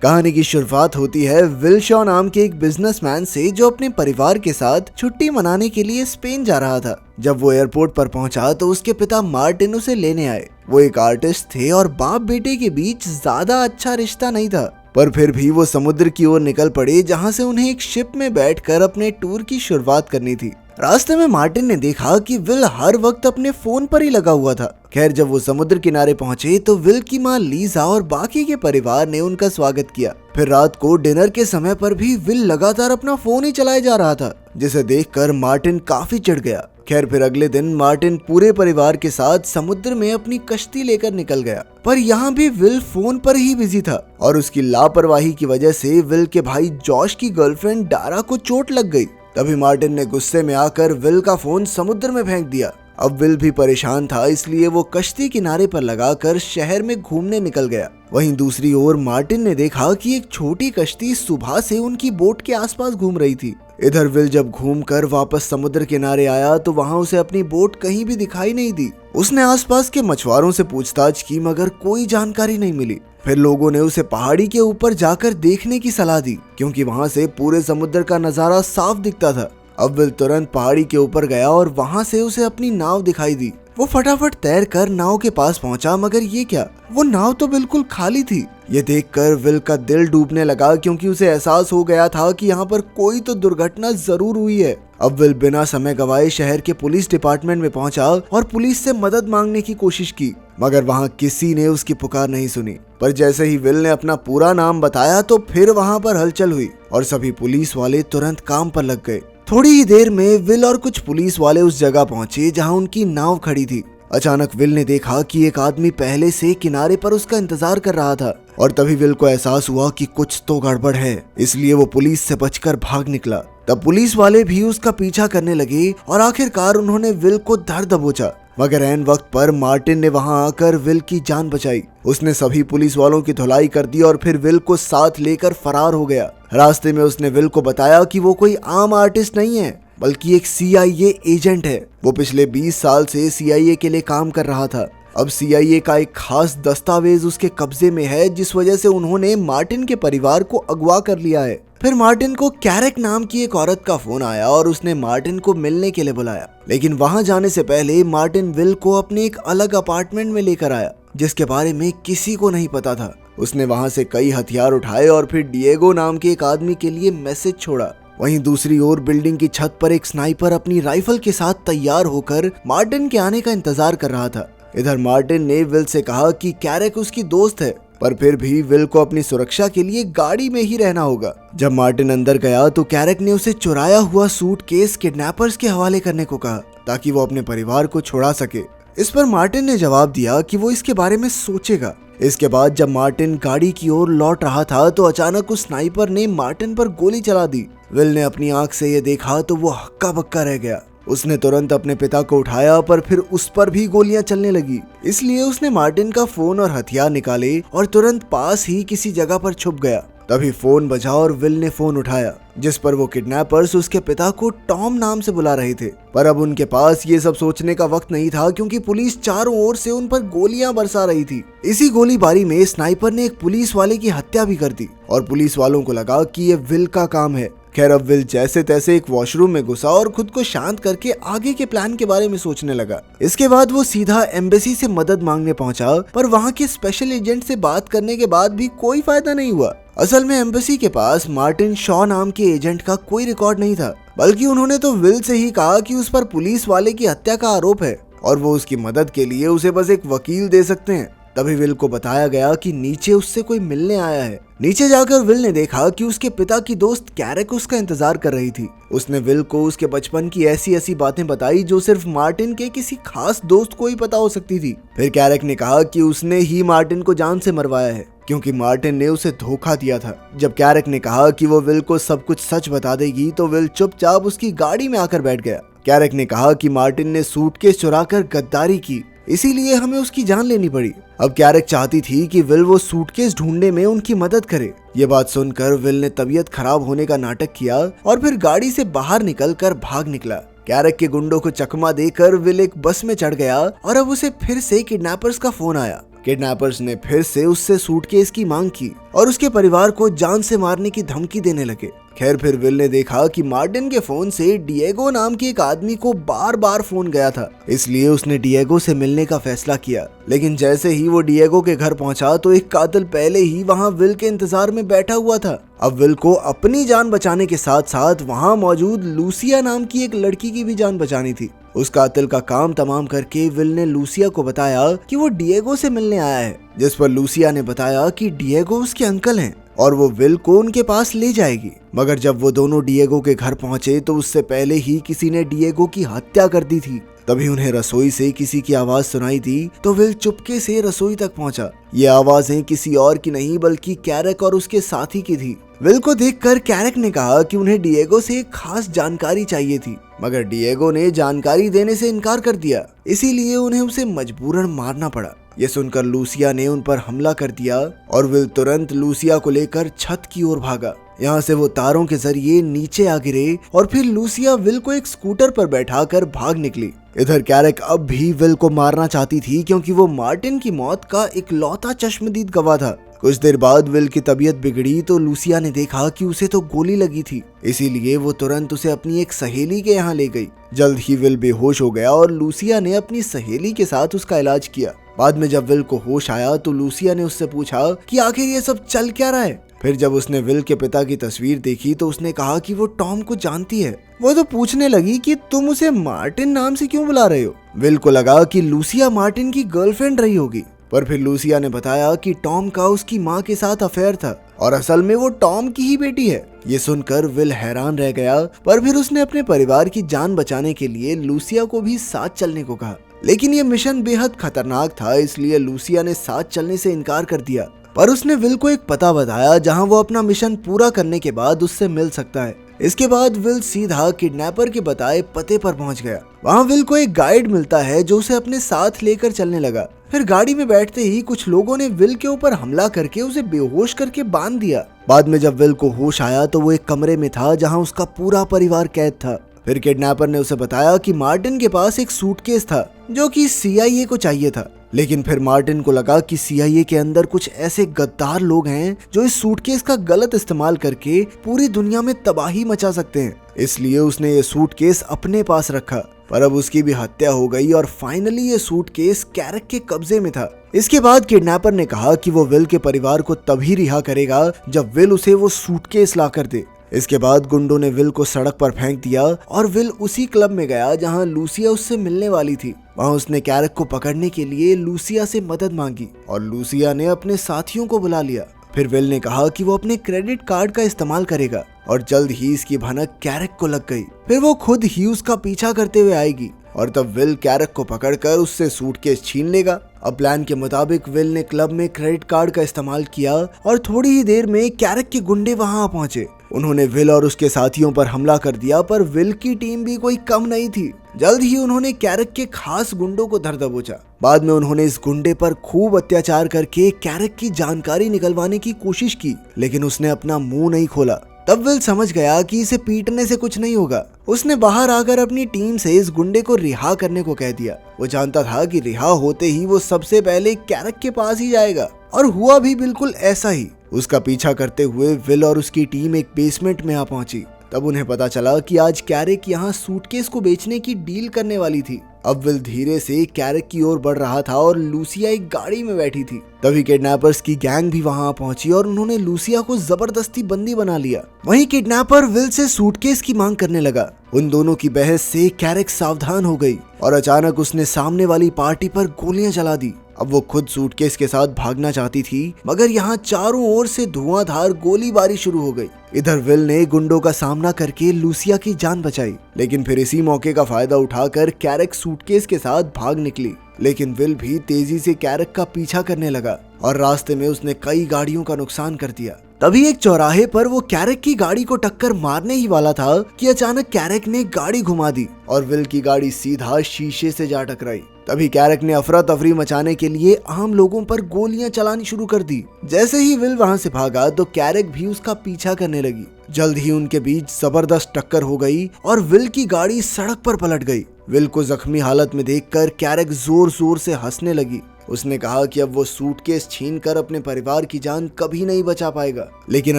कहानी की शुरुआत होती है विल शॉ नाम के एक बिजनेसमैन से जो अपने परिवार के साथ छुट्टी मनाने के लिए स्पेन जा रहा था। जब वो एयरपोर्ट पर पहुंचा तो उसके पिता मार्टिन उसे लेने आए। वो एक आर्टिस्ट थे और बाप बेटे के बीच ज्यादा अच्छा रिश्ता नहीं था, पर फिर भी वो समुद्र की ओर निकल पड़े जहां से उन्हें एक शिप में बैठकर अपने टूर की शुरुआत करनी थी। रास्ते में मार्टिन ने देखा कि विल हर वक्त अपने फोन पर ही लगा हुआ था। खैर, जब वो समुद्र किनारे पहुंचे तो विल की माँ लीजा और बाकी के परिवार ने उनका स्वागत किया। फिर रात को डिनर के समय पर भी विल लगातार अपना फोन ही चलाए जा रहा था, जिसे देखकर मार्टिन काफी चिढ़ गया। खैर, फिर अगले दिन मार्टिन पूरे परिवार के साथ समुद्र में अपनी कश्ती लेकर निकल गया, पर यहाँ भी विल फोन पर ही बिजी था और उसकी लापरवाही की वजह से विल के भाई जॉश की गर्लफ्रेंड डारा को चोट लग गई। तभी मार्टिन ने गुस्से में आकर विल का फोन समुद्र में फेंक दिया। अब विल भी परेशान था, इसलिए वो कश्ती किनारे पर लगाकर शहर में घूमने निकल गया। वहीं दूसरी ओर मार्टिन ने देखा कि एक छोटी कश्ती सुबह से उनकी बोट के आसपास घूम रही थी। इधर विल जब घूमकर वापस समुद्र किनारे आया तो वहां उसे अपनी बोट कहीं भी दिखाई नहीं दी। उसने आसपास के मछुआरों से पूछताछ की, मगर कोई जानकारी नहीं मिली। फिर लोगों ने उसे पहाड़ी के ऊपर जाकर देखने की सलाह दी, क्योंकि वहां से पूरे समुद्र का नजारा साफ दिखता था। अब विल तुरंत पहाड़ी के ऊपर गया और वहां से उसे अपनी नाव दिखाई दी। वो फटाफट तैरकर नाव के पास पहुंचा, मगर ये क्या, वो नाव तो बिल्कुल खाली थी। ये देखकर विल का दिल डूबने लगा, क्योंकि उसे एहसास हो गया था कि यहाँ पर कोई तो दुर्घटना जरूर हुई है। अब विल बिना समय गवाए शहर के पुलिस डिपार्टमेंट में पहुंचा और पुलिस से मदद मांगने की कोशिश की, मगर वहाँ किसी ने उसकी पुकार नहीं सुनी। पर जैसे ही विल ने अपना पूरा नाम बताया तो फिर वहाँ पर हलचल हुई और सभी पुलिस वाले तुरंत काम पर लग गए। थोड़ी ही देर में विल और कुछ पुलिस वाले उस जगह पहुंचे जहां उनकी नाव खड़ी थी। अचानक विल ने देखा कि एक आदमी पहले से किनारे पर उसका इंतजार कर रहा था और तभी विल को एहसास हुआ कि कुछ तो गड़बड़ है, इसलिए वो पुलिस से बचकर भाग निकला। तब पुलिस वाले भी उसका पीछा करने लगे और आखिरकार उन्होंने विल को धर दबोचा, मगर ऐन वक्त पर मार्टिन ने वहां आकर विल की जान बचाई। उसने सभी पुलिस वालों की धुलाई कर दी और फिर विल को साथ लेकर फरार हो गया। रास्ते में उसने विल को बताया कि वो कोई आम आर्टिस्ट नहीं है, बल्कि एक CIA एजेंट है। वो पिछले 20 साल से CIA के लिए काम कर रहा था। अब CIA का एक खास दस्तावेज उसके कब्जे में है, जिस वजह से उन्होंने मार्टिन के परिवार को अगवा कर लिया है। फिर मार्टिन को कैरेक नाम की एक औरत का फोन आया और उसने मार्टिन को मिलने के लिए बुलाया, लेकिन वहां जाने से पहले मार्टिन विल को अपने एक अलग अपार्टमेंट में लेकर आया, जिसके बारे में किसी को नहीं पता था। उसने वहां से कई हथियार उठाए और फिर डिएगो नाम के एक आदमी के लिए मैसेज छोड़ा। वहीं दूसरी ओर बिल्डिंग की छत पर एक स्नाइपर अपनी राइफल के साथ तैयार होकर मार्टिन के आने का इंतजार कर रहा था। इधर मार्टिन ने विल से कहा कि कैरेक उसकी दोस्त है, पर फिर भी विल को अपनी सुरक्षा के लिए गाड़ी में ही रहना होगा। जब मार्टिन अंदर गया तो कैरेक ने उसे चुराया हुआ सूटकेस किडनैपर्स के हवाले करने को कहा, ताकि वो अपने परिवार को छुड़ा सके। इस पर मार्टिन ने जवाब दिया कि वो इसके बारे में सोचेगा। इसके बाद जब मार्टिन गाड़ी की ओर लौट रहा था तो अचानक उस स्नाइपर ने मार्टिन पर गोली चला दी। विल ने अपनी आंख से ये देखा तो वो हक्का बक्का रह गया। उसने तुरंत अपने पिता को उठाया, पर फिर उस पर भी गोलियां चलने लगी। इसलिए उसने मार्टिन का फोन और हथियार निकाले और तुरंत पास ही किसी जगह पर छुप गया। तभी फोन बजा और विल ने फोन उठाया, जिस पर वो किडनैपर्स उसके पिता को टॉम नाम से बुला रहे थे। पर अब उनके पास ये सब सोचने का वक्त नहीं था, क्योंकि पुलिस चारों ओर से उन पर गोलियां बरसा रही थी। इसी गोलीबारी में स्नाइपर ने एक पुलिस वाले की हत्या भी कर दी और पुलिस वालों को लगा कि ये विल का काम है। खैर, अब विल जैसे तैसे एक वॉशरूम में घुसा और खुद को शांत करके आगे के प्लान के बारे में सोचने लगा। इसके बाद वो सीधा एम्बेसी से मदद मांगने पहुंचा, पर वहां के स्पेशल एजेंट से बात करने के बाद भी कोई फायदा नहीं हुआ। असल में एम्बेसी के पास मार्टिन शॉ नाम के एजेंट का कोई रिकॉर्ड नहीं था, बल्कि उन्होंने तो विल से ही कहा कि उस पर पुलिस वाले की हत्या का आरोप है और वो उसकी मदद के लिए उसे बस एक वकील दे सकते हैं। तभी विल को बताया गया कि नीचे उससे कोई मिलने आया है। नीचे जाकर विल ने देखा कि उसके पिता की दोस्त कैरेक उसका इंतजार कर रही थी। उसने विल को उसके बचपन की ऐसी ऐसी बातें बताई जो सिर्फ मार्टिन के किसी खास दोस्त को ही पता हो सकती थी। फिर कैरेक ने कहा कि उसने ही मार्टिन को जान से मरवाया है, क्योंकि मार्टिन ने उसे धोखा दिया था। जब कैरेक ने कहा कि वो विल को सब कुछ सच बता देगी तो विल चुपचाप उसकी गाड़ी में आकर बैठ गया। कैरेक ने कहा कि मार्टिन ने सूटकेस चुराकर गद्दारी की, इसीलिए हमें उसकी जान लेनी पड़ी। अब कैरेक चाहती थी कि विल वो सूटकेस ढूंढने में उनकी मदद करे। ये बात सुनकर विल ने तबीयत खराब होने का नाटक किया और फिर गाड़ी से बाहर निकलकर भाग निकला। कैरेक के गुंडों को चकमा देकर विल एक बस में चढ़ गया और अब उसे फिर से किडनैपर्स का फोन आया। किडनैपर्स ने फिर से उससे सूटकेस की मांग की और उसके परिवार को जान से मारने की धमकी देने लगे। खैर फिर विल ने देखा कि मार्टिन के फोन से डिएगो नाम के एक आदमी को बार बार फोन गया था, इसलिए उसने डिएगो से मिलने का फैसला किया। लेकिन जैसे ही वो डिएगो के घर पहुंचा तो एक कातिल पहले ही वहां विल के इंतजार में बैठा हुआ था। अब विल को अपनी जान बचाने के साथ साथ वहां मौजूद लूसिया नाम की एक लड़की की भी जान बचानी थी। उस कातिल का काम तमाम करके विल ने लूसिया को बताया कि वो डिएगो से मिलने आया है, जिस पर लूसिया ने बताया कि डिएगो उसके अंकल हैं और वो विल को उनके पास ले जाएगी। मगर जब वो दोनों डिएगो के घर पहुंचे तो उससे पहले ही किसी ने डिएगो की हत्या कर दी थी। तभी उन्हें रसोई से किसी की आवाज सुनाई दी तो विल चुपके से रसोई तक पहुंचा। ये आवाजें किसी और की नहीं बल्कि कैरक और उसके साथी की थी। विल को देखकर कैरक ने कहा कि उन्हें डिएगो से एक खास जानकारी चाहिए थी, मगर डिएगो ने जानकारी देने से इनकार कर दिया, इसीलिए उन्हें उसे मजबूरन मारना पड़ा। ये सुनकर लूसिया ने उन पर हमला कर दिया और विल तुरंत लूसिया को लेकर छत की ओर भागा। यहाँ से वो तारों के जरिए नीचे आ गिरे और फिर लूसिया विल को एक स्कूटर पर बैठाकर भाग निकली। इधर कैरक अब भी विल को मारना चाहती थी क्योंकि वो मार्टिन की मौत का इकलौता चश्मदीद गवाह था। कुछ देर बाद विल की तबीयत बिगड़ी तो लूसिया ने देखा कि उसे तो गोली लगी थी, इसीलिए वो तुरंत उसे अपनी एक सहेली के यहाँ ले गई। जल्द ही विल बेहोश हो गया और लूसिया ने अपनी सहेली के साथ उसका इलाज किया। बाद में जब विल को होश आया तो लूसिया ने उससे पूछा कि आखिर ये सब चल क्या रहा है। फिर जब उसने विल के पिता की तस्वीर देखी तो उसने कहा कि वो टॉम को जानती है। वो तो पूछने लगी कि तुम उसे मार्टिन नाम से क्यों बुला रहे हो। विल को लगा कि लूसिया मार्टिन की गर्लफ्रेंड रही होगी, पर फिर लूसिया ने बताया कि टॉम का उसकी माँ के साथ अफेयर था और असल में वो टॉम की ही बेटी है। ये सुनकर विल हैरान रह गया, पर फिर उसने अपने परिवार की जान बचाने के लिए लूसिया को भी साथ चलने को कहा। लेकिन ये मिशन बेहद खतरनाक था, इसलिए लूसिया ने साथ चलने से इनकार कर दिया, पर उसने विल को एक पता बताया जहां वो अपना मिशन पूरा करने के बाद उससे मिल सकता है। इसके बाद विल सीधा किडनैपर के बताए पते पर पहुंच गया। वहां विल को एक गाइड मिलता है जो उसे अपने साथ लेकर चलने लगा। फिर गाड़ी में बैठते ही कुछ लोगों ने विल के ऊपर हमला करके उसे बेहोश करके बांध दिया। बाद में जब विल को होश आया तो वो एक कमरे में था जहां उसका पूरा परिवार कैद था। फिर किडनैपर ने उसे बताया कि मार्टिन के पास एक सूटकेस था जो कि CIA को चाहिए था। लेकिन फिर मार्टिन को लगा कि CIA के अंदर कुछ ऐसे गद्दार लोग हैं जो इस सूटकेस का गलत इस्तेमाल करके पूरी दुनिया में तबाही मचा सकते हैं, इसलिए उसने ये सूटकेस अपने पास रखा। पर अब उसकी भी हत्या हो गई और फाइनली ये सूटकेस कैरक के कब्जे में था। इसके बाद किडनैपर ने कहा कि वो विल के परिवार को तभी रिहा करेगा जब विल उसे वो सूटकेस ला कर दे। इसके बाद गुंडों ने विल को सड़क पर फेंक दिया और विल उसी क्लब में गया जहां लूसिया उससे मिलने वाली थी। वहां उसने कैरक को पकड़ने के लिए लूसिया से मदद मांगी और लूसिया ने अपने साथियों को बुला लिया। फिर विल ने कहा कि वो अपने क्रेडिट कार्ड का इस्तेमाल करेगा और जल्द ही इसकी भनक कैरक को लग गई। फिर वो खुद ही उसका पीछा करते हुए आएगी और तब विल कैरक को पकड़कर उससे सूटकेस छीन लेगा। अब प्लान के मुताबिक विल ने क्लब में क्रेडिट कार्ड का इस्तेमाल किया और थोड़ी ही देर में कैरक के गुंडे वहां पहुंचे। उन्होंने विल और उसके साथियों पर हमला कर दिया, पर विल की टीम भी कोई कम नहीं थी। जल्द ही उन्होंने कैरक के खास गुंडों को धर दबोचा। बाद में उन्होंने इस गुंडे पर खूब अत्याचार करके कैरक की जानकारी निकलवाने की कोशिश की, लेकिन उसने अपना मुंह नहीं खोला। तब विल समझ गया कि इसे पीटने से कुछ नहीं होगा। उसने बाहर आकर अपनी टीम से इस गुंडे को रिहा करने को कह दिया। वो जानता था कि रिहा होते ही वो सबसे पहले कैरक के पास ही जाएगा, और हुआ भी बिल्कुल ऐसा ही। उसका पीछा करते हुए विल और उसकी टीम एक बेसमेंट में आ पहुंची। तब उन्हें पता चला कि आज कैरक यहाँ सूटकेस को बेचने की डील करने वाली थी। अब विल धीरे से कैरक की ओर बढ़ रहा था और लूसिया एक गाड़ी में बैठी थी। तभी किडनैपर्स की गैंग भी वहां पहुंची और उन्होंने लूसिया को जबरदस्ती बंदी बना लिया। वहीं किडनैपर विल से सूटकेस की मांग करने लगा। उन दोनों की बहस से कैरक सावधान हो गई और अचानक उसने सामने वाली पार्टी पर गोलियां चला दी। अब वो खुद सूटकेस के साथ भागना चाहती थी, मगर यहाँ चारों ओर से धुआंधार गोलीबारी शुरू हो गई। इधर विल ने गुंडों का सामना करके लूसिया की जान बचाई, लेकिन फिर इसी मौके का फायदा उठाकर कैरक सूटकेस के साथ भाग निकली। लेकिन विल भी तेजी से कैरक का पीछा करने लगा और रास्ते में उसने कई गाड़ियों का नुकसान कर दिया। तभी एक चौराहे पर वो कैरक की गाड़ी को टक्कर मारने ही वाला था कि अचानक कैरक ने गाड़ी घुमा दी और विल की गाड़ी सीधा शीशे से जा टकराई। तभी कैरक ने अफरा तफरी मचाने के लिए आम लोगों पर गोलियां चलानी शुरू कर दी। जैसे ही विल वहां से भागा तो कैरक भी उसका पीछा करने लगी। जल्द ही उनके बीच जबरदस्त टक्कर हो गई और विल की गाड़ी सड़क पर पलट गई। विल को जख्मी हालत में देखकर कैरक जोर जोर से हंसने लगी। उसने कहा कि अब वो सूटकेस छीनकर अपने परिवार की जान कभी नहीं बचा पाएगा। लेकिन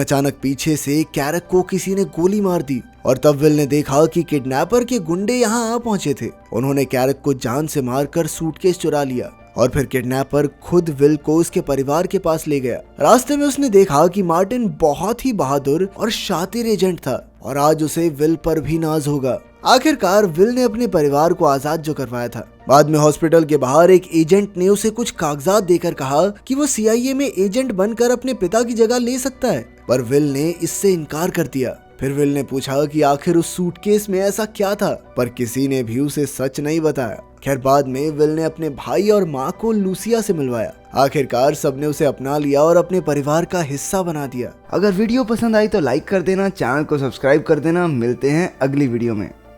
अचानक पीछे से कैरक को किसी ने गोली मार दी और तब विल ने देखा कि किडनैपर के गुंडे यहाँ आ पहुंचे थे। उन्होंने कैरक को जान से मारकर सूटकेस चुरा लिया और फिर किडनैपर खुद विल को उसके परिवार के पास ले गया। रास्ते में उसने देखा कि मार्टिन बहुत ही बहादुर और शातिर एजेंट था और आज उसे विल पर भी नाज होगा। आखिरकार विल ने अपने परिवार को आजाद जो करवाया था। बाद में हॉस्पिटल के बाहर एक एजेंट ने उसे कुछ कागजात देकर कहा कि वो CIA में एजेंट बनकर अपने पिता की जगह ले सकता है, पर विल ने इससे इनकार कर दिया। फिर विल ने पूछा कि आखिर उस सूटकेस में ऐसा क्या था, पर किसी ने भी उसे सच नहीं बताया। खैर बाद में विल ने अपने भाई और माँ को लूसिया से मिलवाया। आखिरकार सबने उसे अपना लिया और अपने परिवार का हिस्सा बना दिया। अगर वीडियो पसंद आई तो लाइक कर देना, चैनल को सब्सक्राइब कर देना। मिलते हैं अगली वीडियो में।